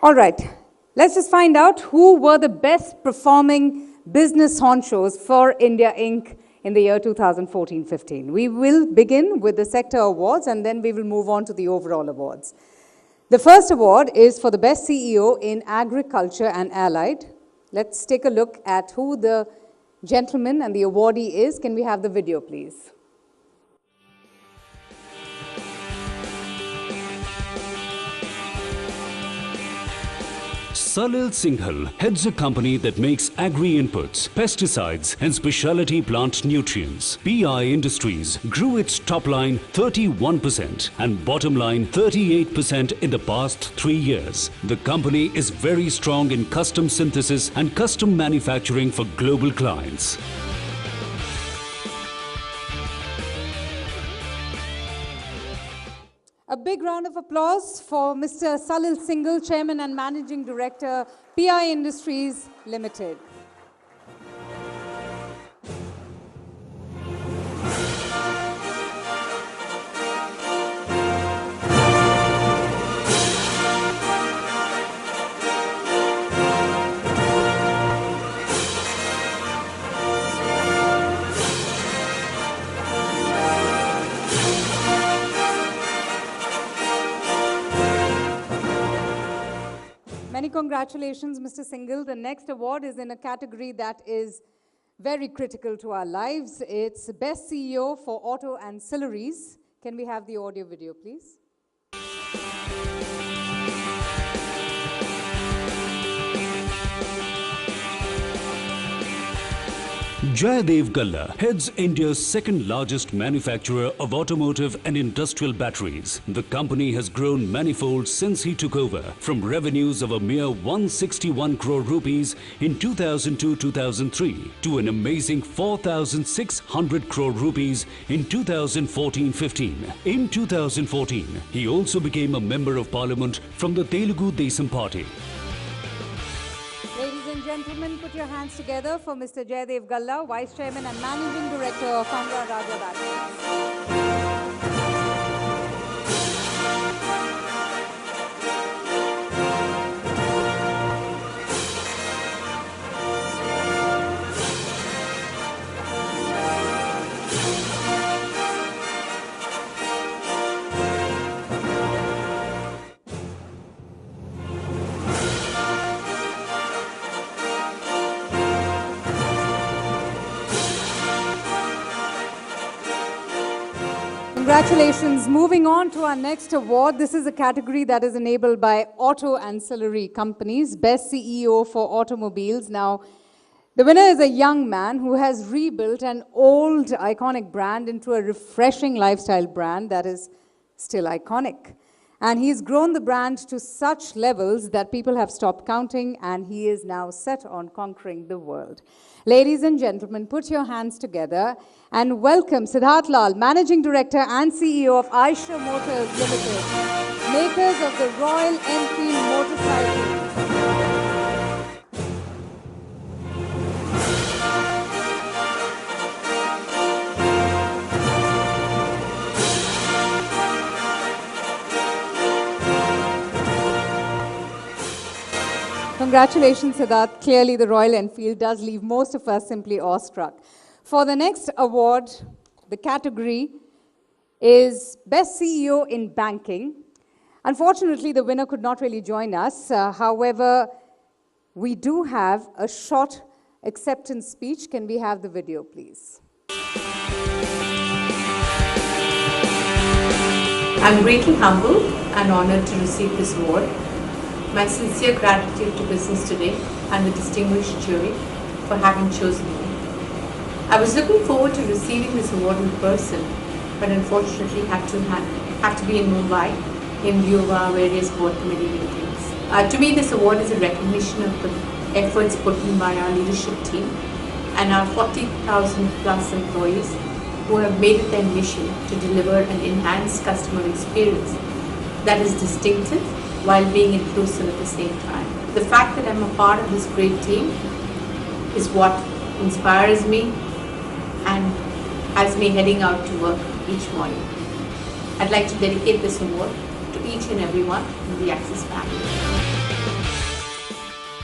All right, let's just find out who were the best performing business honchos for India Inc. in the year 2014-15. We will begin with the sector awards and then we will move on to the overall awards. The first award is for the best CEO in agriculture and allied. Let's take a look at who the gentleman and the awardee is. Can we have the video, please? Salil Singhal heads a company that makes agri-inputs, pesticides and specialty plant nutrients. PI Industries grew its top line 31% and bottom line 38% in the past 3 years. The company is very strong in custom synthesis and custom manufacturing for global clients. A big round of applause for Mr. Salil Singhal, Chairman and Managing Director, PI Industries Limited. Many congratulations, Mr. Singhal. The next award is in a category that is very critical to our lives. It's Best CEO for Auto Ancillaries. Can we have the audio video, please? Jayadev Galla heads India's second largest manufacturer of automotive and industrial batteries. The company has grown manifold since he took over, from revenues of a mere 161 crore rupees in 2002-2003 to an amazing 4,600 crore rupees in 2014-15. In 2014, he also became a member of parliament from the Telugu Desam party. Ladies and gentlemen, put your hands together for Mr. Jayadev Galla, Vice Chairman and Managing Director of Amra Raja Batteries. Congratulations. Moving on to our next award. This is a category that is enabled by auto ancillary companies, Best CEO for Automobiles. Now, the winner is a young man who has rebuilt an old iconic brand into a refreshing lifestyle brand that is still iconic. And he's grown the brand to such levels that people have stopped counting, and he is now set on conquering the world. Ladies and gentlemen, put your hands together and welcome Siddharth Lal, Managing Director and CEO of Aisha Motors Limited, makers of the Royal Enfield motorcycle. Congratulations, Siddharth. Clearly, the Royal Enfield does leave most of us simply awestruck. For the next award, the category is Best CEO in Banking. Unfortunately, the winner could not really join us. However, we do have a short acceptance speech. Can we have the video, please? I'm greatly humbled and honored to receive this award. My sincere gratitude to Business Today and the distinguished jury for having chosen me. I was looking forward to receiving this award in person, but unfortunately have to be in Mumbai in view of our various board committee meetings. To me, this award is a recognition of the efforts put in by our leadership team and our 40,000 plus employees who have made it their mission to deliver an enhanced customer experience that is distinctive while being inclusive at the same time. The fact that I'm a part of this great team is what inspires me and has me heading out to work each morning. I'd like to dedicate this award to each and everyone in the Axis family.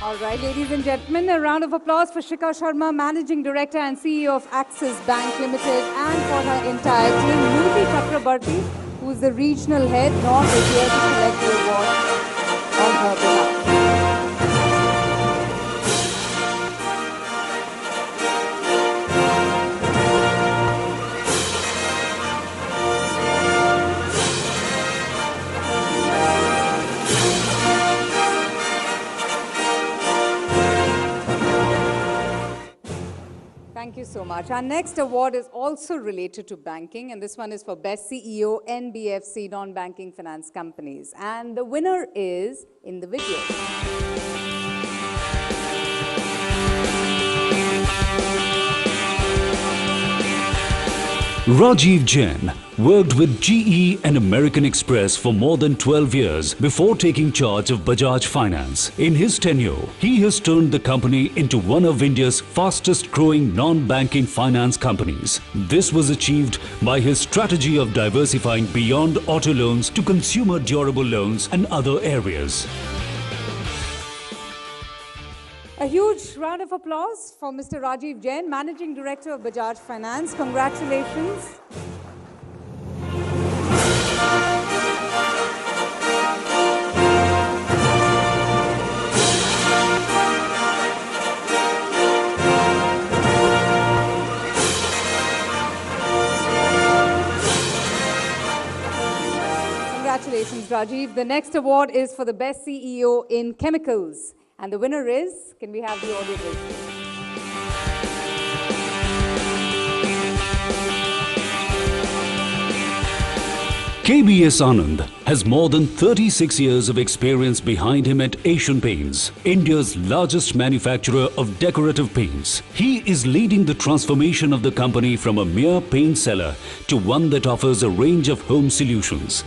All right, ladies and gentlemen, a round of applause for Shikha Sharma, Managing Director and CEO of Axis Bank Limited, and for her entire team. Nuti Chakrabarti, who is the regional head, North, is here to collect the award on her behalf. Thank you so much. Our next award is also related to banking, and this one is for Best CEO NBFC, Non-Banking Finance Companies. And the winner is in the video. Rajiv Jain worked with GE and American Express for more than 12 years before taking charge of Bajaj Finance. In his tenure, he has turned the company into one of India's fastest growing non-banking finance companies. This was achieved by his strategy of diversifying beyond auto loans to consumer durable loans and other areas. A huge round of applause for Mr. Rajiv Jain, Managing Director of Bajaj Finance. Congratulations. Congratulations, Rajiv. The next award is for the Best CEO in Chemicals. And the winner is, can we have the audio please? KBS Anand has more than 36 years of experience behind him at Asian Paints, India's largest manufacturer of decorative paints. He is leading the transformation of the company from a mere paint seller to one that offers a range of home solutions.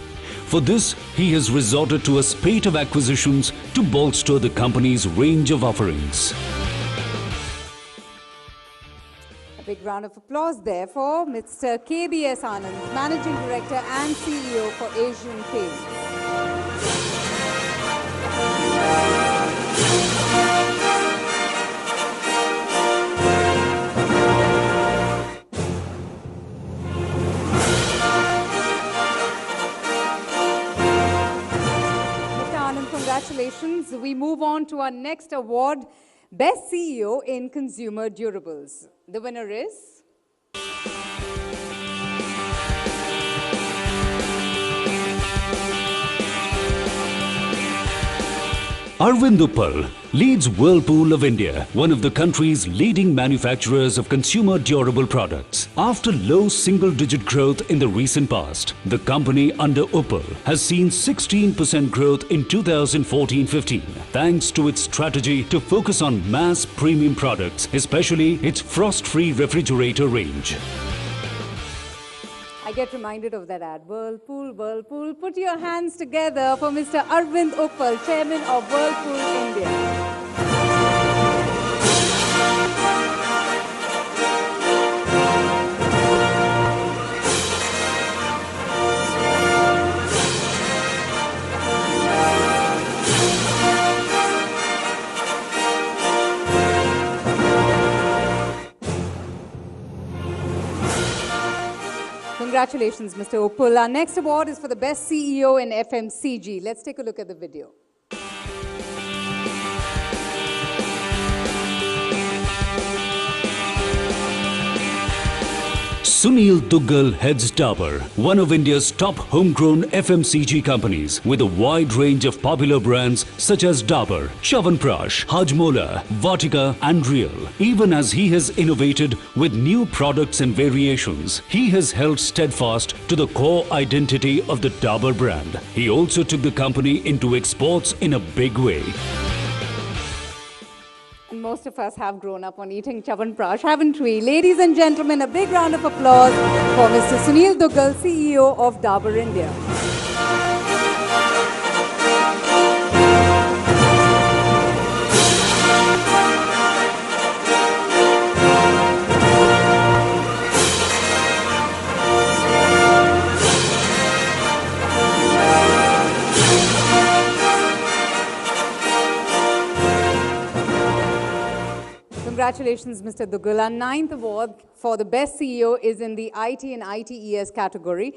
For this, he has resorted to a spate of acquisitions to bolster the company's range of offerings. A big round of applause there for Mr. KBS Anand, Managing Director and CEO for Asian Paints. Congratulations. We move on to our next award, Best CEO in Consumer Durables. The winner is... Arvind Uppal leads Whirlpool of India, one of the country's leading manufacturers of consumer durable products. After low single-digit growth in the recent past, the company under Uppal has seen 16% growth in 2014-15, thanks to its strategy to focus on mass premium products, especially its frost-free refrigerator range. I get reminded of that ad, Whirlpool, Whirlpool. Put your hands together for Mr. Arvind Uppal, Chairman of Whirlpool India. Congratulations, Mr. Uppal. Our next award is for the Best CEO in FMCG. Let's take a look at the video. Sunil Duggal heads Dabur, one of India's top homegrown FMCG companies with a wide range of popular brands such as Dabur, Chyawanprash, Hajmola, Vatika and Real. Even as he has innovated with new products and variations, he has held steadfast to the core identity of the Dabur brand. He also took the company into exports in a big way. Most of us have grown up on eating Chyawanprash, haven't we? Ladies and gentlemen, a big round of applause for Mr. Sunil Duggal, CEO of Dabur India. Congratulations, Mr. Duggal. Our 9th award for the Best CEO is in the IT and ITES category.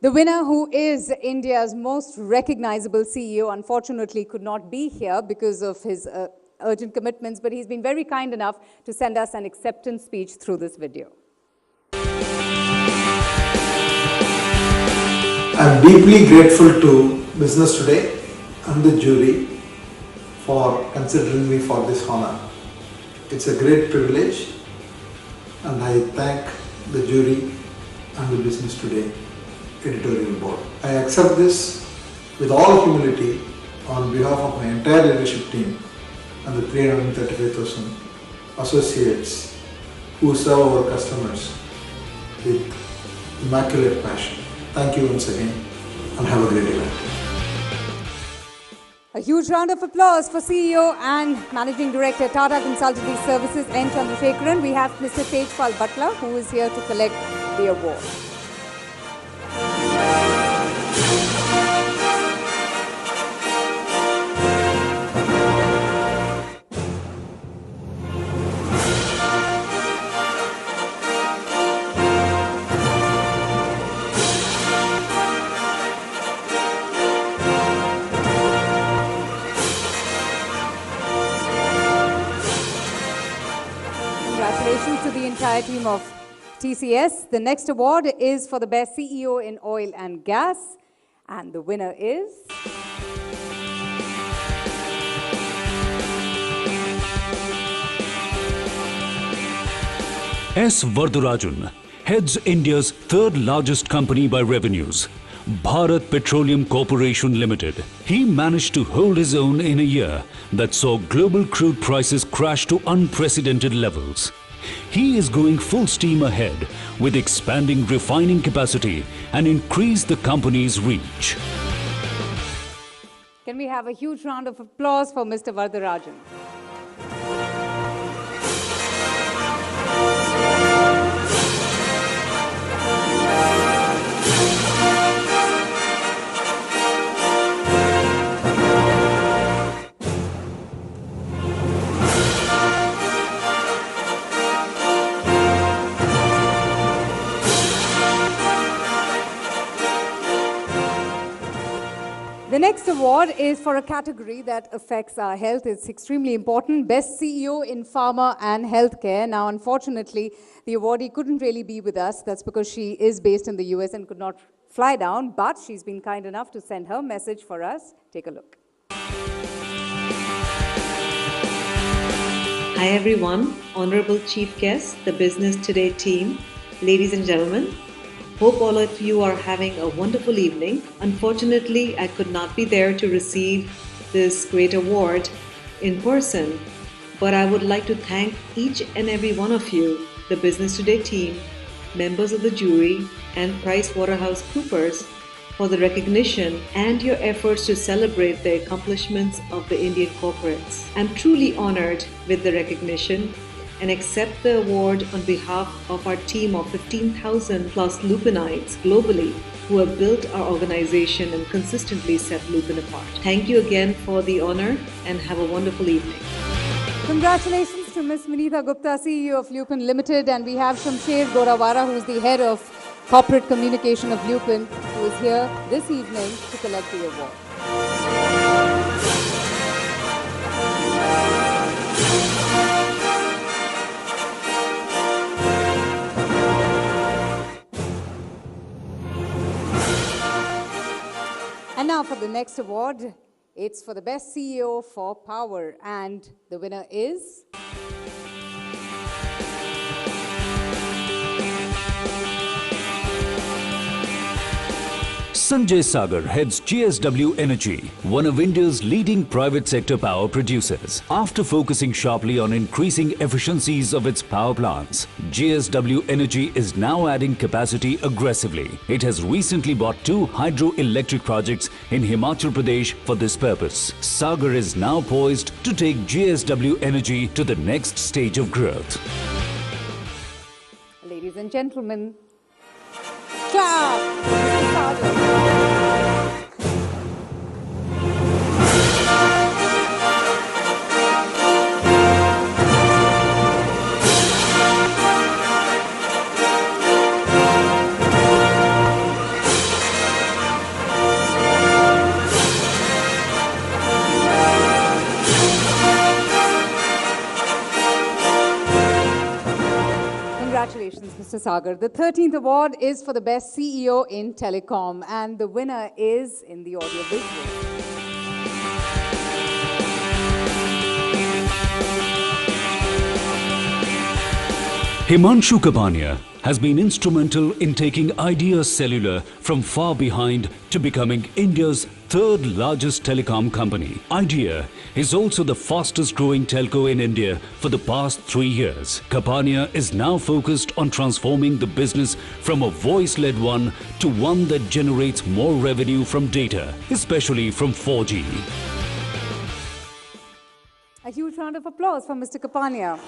The winner, who is India's most recognizable CEO, unfortunately could not be here because of his urgent commitments, but he's been very kind enough to send us an acceptance speech through this video. I'm deeply grateful to Business Today and the jury for considering me for this honor. It's a great privilege, and I thank the jury and the Business Today editorial board. I accept this with all humility on behalf of my entire leadership team and the 335,000 associates who serve our customers with immaculate passion. Thank you once again, and have a great event. A huge round of applause for CEO and Managing Director, Tata Consultancy Services, N. Chandrasekharan. We have Mr. Tejpal Butler, who is here to collect the award. Congratulations to the entire team of TCS. The next award is for the Best CEO in Oil and Gas, and the winner is... S. Vardarajan heads India's third largest company by revenues, Bharat Petroleum Corporation Limited. He managed to hold his own in a year that saw global crude prices crash to unprecedented levels. He is going full steam ahead with expanding refining capacity and increase the company's reach. Can we have a huge round of applause for Mr. Vardarajan? The next award is for a category that affects our health. It's extremely important. Best CEO in Pharma and Healthcare. Now, unfortunately, the awardee couldn't really be with us. That's because she is based in the US and could not fly down, but she's been kind enough to send her message for us. Take a look. Hi everyone, Honorable Chief Guest, the Business Today team, ladies and gentlemen. Hope all of you are having a wonderful evening. Unfortunately, I could not be there to receive this great award in person, but I would like to thank each and every one of you, the Business Today team, members of the jury, and PricewaterhouseCoopers for the recognition and your efforts to celebrate the accomplishments of the Indian corporates. I'm truly honored with the recognition and accept the award on behalf of our team of 15,000 plus Lupinites globally who have built our organization and consistently set Lupin apart. Thank you again for the honor and have a wonderful evening. Congratulations to Ms. Vinitha Gupta, CEO of Lupin Limited, and we have Shamsher Gorawara, who is the head of corporate communication of Lupin, who is here this evening to collect the award. And now for the next award, it's for the Best CEO for Power, and the winner is... Sanjay Sagar heads GSW Energy, one of India's leading private sector power producers. After focusing sharply on increasing efficiencies of its power plants, GSW Energy is now adding capacity aggressively. It has recently bought 2 hydroelectric projects in Himachal Pradesh for this purpose. Sagar is now poised to take GSW Energy to the next stage of growth. Ladies and gentlemen, clap for Mr. Sagar. Mr. Sagar. The 13th award is for the best CEO in telecom, and the winner is in the audio visual. Himanshu Kapania has been instrumental in taking Idea Cellular from far behind to becoming India's third largest telecom company. Idea is also the fastest growing telco in India for the past 3 years. Kapania is now focused on transforming the business from a voice-led one to one that generates more revenue from data, especially from 4G. A huge round of applause for Mr. Kapania.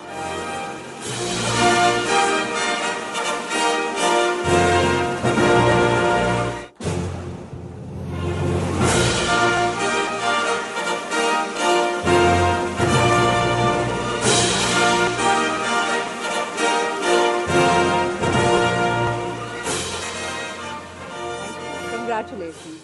Congratulations.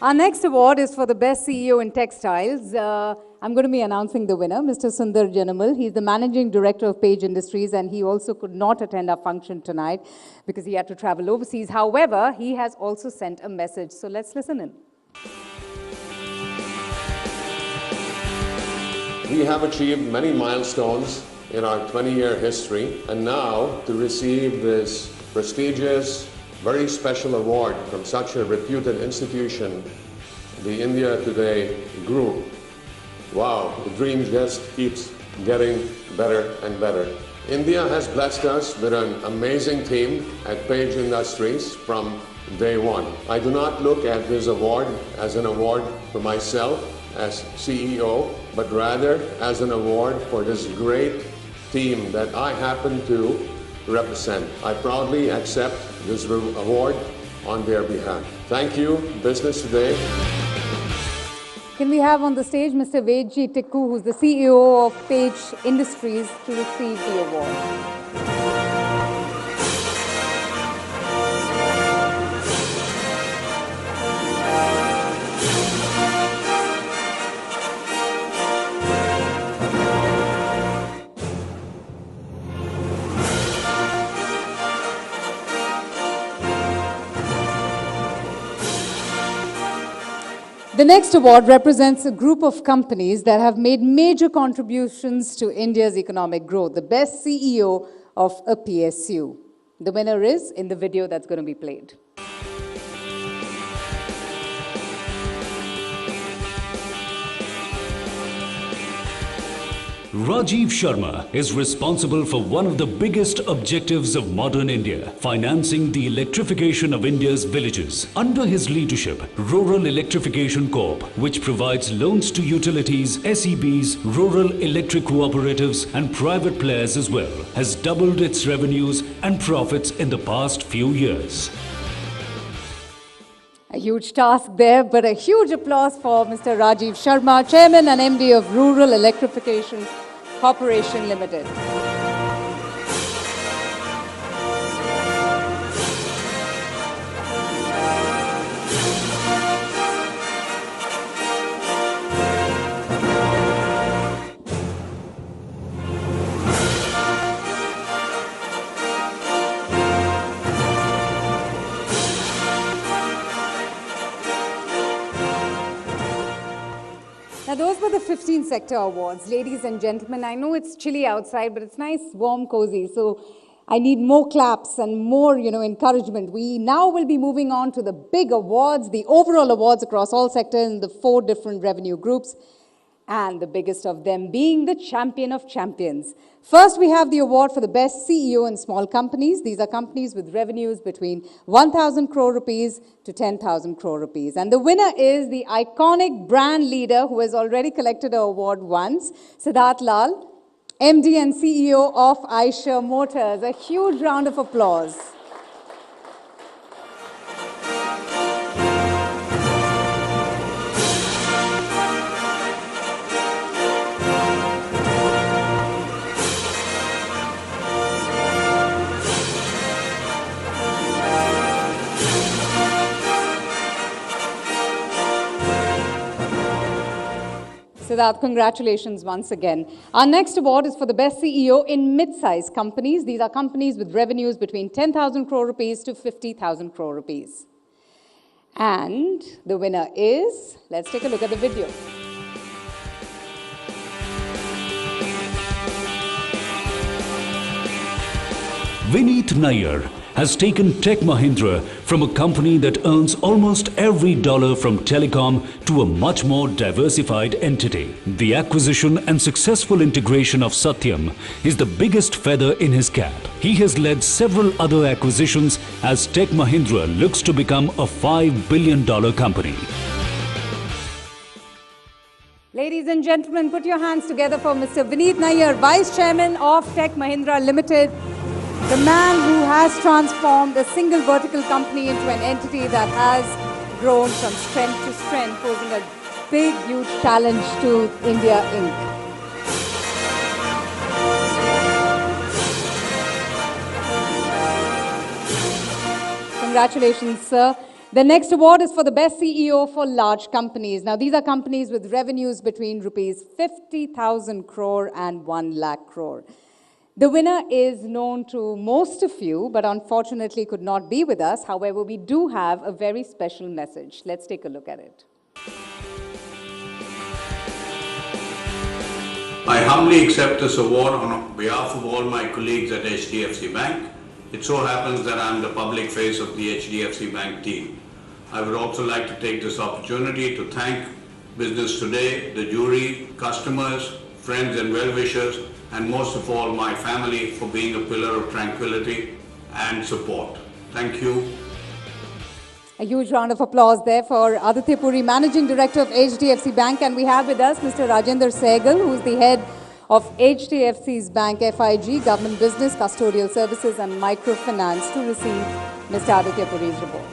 Our next award is for the best CEO in textiles. I'm going to be announcing the winner, Mr. Sundar Janamal. He's the managing director of Page Industries, and he also could not attend our function tonight because he had to travel overseas. However, he has also sent a message. So let's listen in. We have achieved many milestones in our 20-year history, and now to receive this prestigious, very special award from such a reputed institution, the India Today Group. Wow, the dream just keeps getting better and better. India has blessed us with an amazing team at Page Industries from day one. I do not look at this award as an award for myself as CEO, but rather as an award for this great team that I happen to represent. I proudly accept this award on their behalf. Thank you, Business Today. Can we have on the stage Mr. Vedji Tikku, who's the CEO of Page Industries, to receive the award? The next award represents a group of companies that have made major contributions to India's economic growth, the best CEO of a PSU. The winner is in the video that's going to be played. Rajiv Sharma is responsible for one of the biggest objectives of modern India, financing the electrification of India's villages. Under his leadership, Rural Electrification Corp, which provides loans to utilities, SEBs, rural electric cooperatives and private players as well, has doubled its revenues and profits in the past few years. A huge task there, but a huge applause for Mr. Rajiv Sharma, Chairman and MD of Rural Electrification Corporation Limited. Now, those were the 15 sector awards. Ladies and gentlemen, I know it's chilly outside, but it's nice, warm, cozy. So I need more claps and more, encouragement. We now will be moving on to the big awards, the overall awards across all sectors in the 4 different revenue groups, and the biggest of them being the champion of champions. First, we have the award for the best CEO in small companies. These are companies with revenues between 1,000 crore rupees to 10,000 crore rupees. And the winner is the iconic brand leader who has already collected an award once, Siddharth Lal, MD and CEO of Eicher Motors. A huge round of applause. Siddharth, congratulations once again. Our next award is for the best CEO in mid-sized companies. These are companies with revenues between 10,000 crore rupees to 50,000 crore rupees. And the winner is, let's take a look at the video. Vineet Nayyar has taken Tech Mahindra from a company that earns almost every dollar from telecom to a much more diversified entity. The acquisition and successful integration of Satyam is the biggest feather in his cap. He has led several other acquisitions as Tech Mahindra looks to become a $5 billion company. Ladies and gentlemen, put your hands together for Mr. Vineet Nayyar, Vice Chairman of Tech Mahindra Limited. The man who has transformed a single vertical company into an entity that has grown from strength to strength, posing a big, huge challenge to India Inc. Congratulations, sir. The next award is for the best CEO for large companies. Now, these are companies with revenues between rupees 50,000 crore and 1 lakh crore. The winner is known to most of you, but unfortunately could not be with us. However, we do have a very special message. Let's take a look at it. I humbly accept this award on behalf of all my colleagues at HDFC Bank. It so happens that I am the public face of the HDFC Bank team. I would also like to take this opportunity to thank Business Today, the jury, customers, friends and well-wishers, and most of all my family for being a pillar of tranquility and support. Thank you. A huge round of applause there for Aditya Puri, Managing Director of HDFC Bank. And we have with us Mr. Rajendra Sehgal, who is the head of HDFC's Bank FIG, Government Business, Custodial Services and Microfinance, to receive Mr. Aditya Puri's report.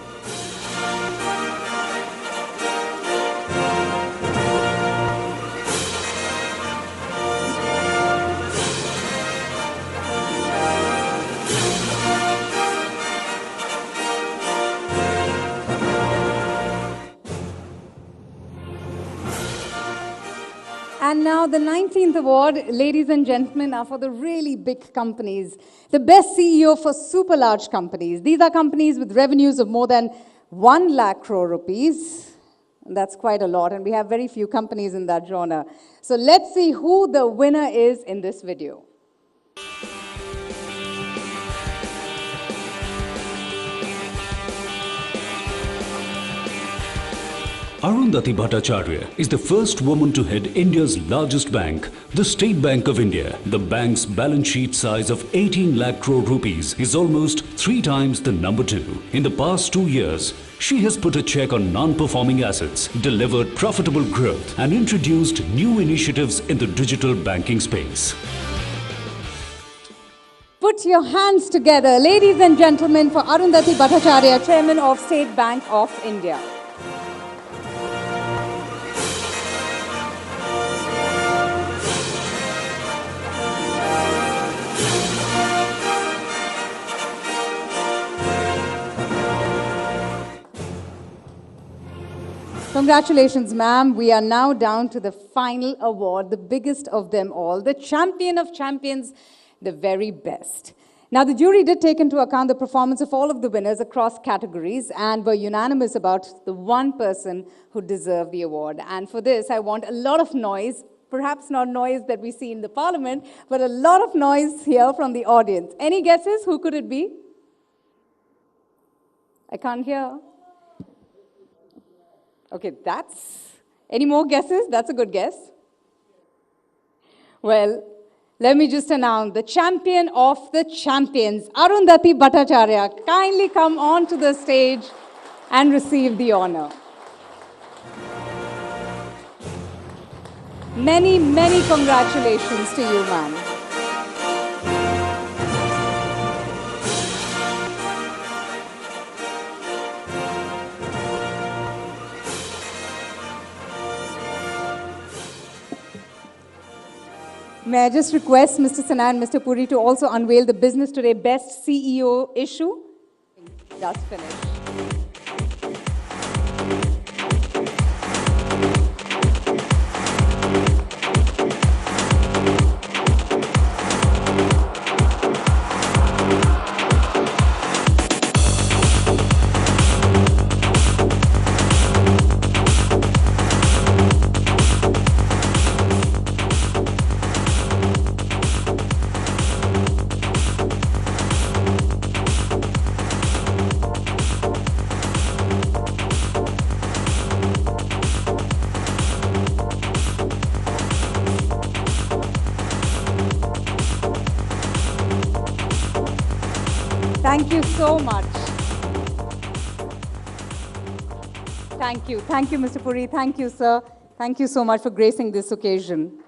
And now the 19th award, ladies and gentlemen, are for the really big companies. The best CEO for super large companies. These are companies with revenues of more than 1 lakh crore rupees. That's quite a lot, and we have very few companies in that genre. So let's see who the winner is in this video. Arundhati Bhattacharya is the first woman to head India's largest bank, the State Bank of India. The bank's balance sheet size of 18 lakh crore rupees is almost 3 times the number 2. In the past 2 years, she has put a check on non-performing assets, delivered profitable growth, and introduced new initiatives in the digital banking space. Put your hands together, ladies and gentlemen, for Arundhati Bhattacharya, Chairman of State Bank of India. Congratulations, ma'am. We are now down to the final award, the biggest of them all, the champion of champions, the very best. Now, the jury did take into account the performance of all of the winners across categories and were unanimous about the one person who deserved the award. And for this, I want a lot of noise, perhaps not noise that we see in the parliament, but a lot of noise here from the audience. Any guesses? Who could it be? I can't hear. Okay, any more guesses? That's a good guess. Well, let me just announce the champion of the champions, Arundhati Bhattacharya. Kindly come on to the stage and receive the honor. Many, many congratulations to you, ma'am. May I just request Mr. Sinha and Mr. Puri to also unveil the Business Today Best CEO issue? Just finished. Thank you so much. Thank you. Thank you, Mr. Puri. Thank you, sir. Thank you so much for gracing this occasion.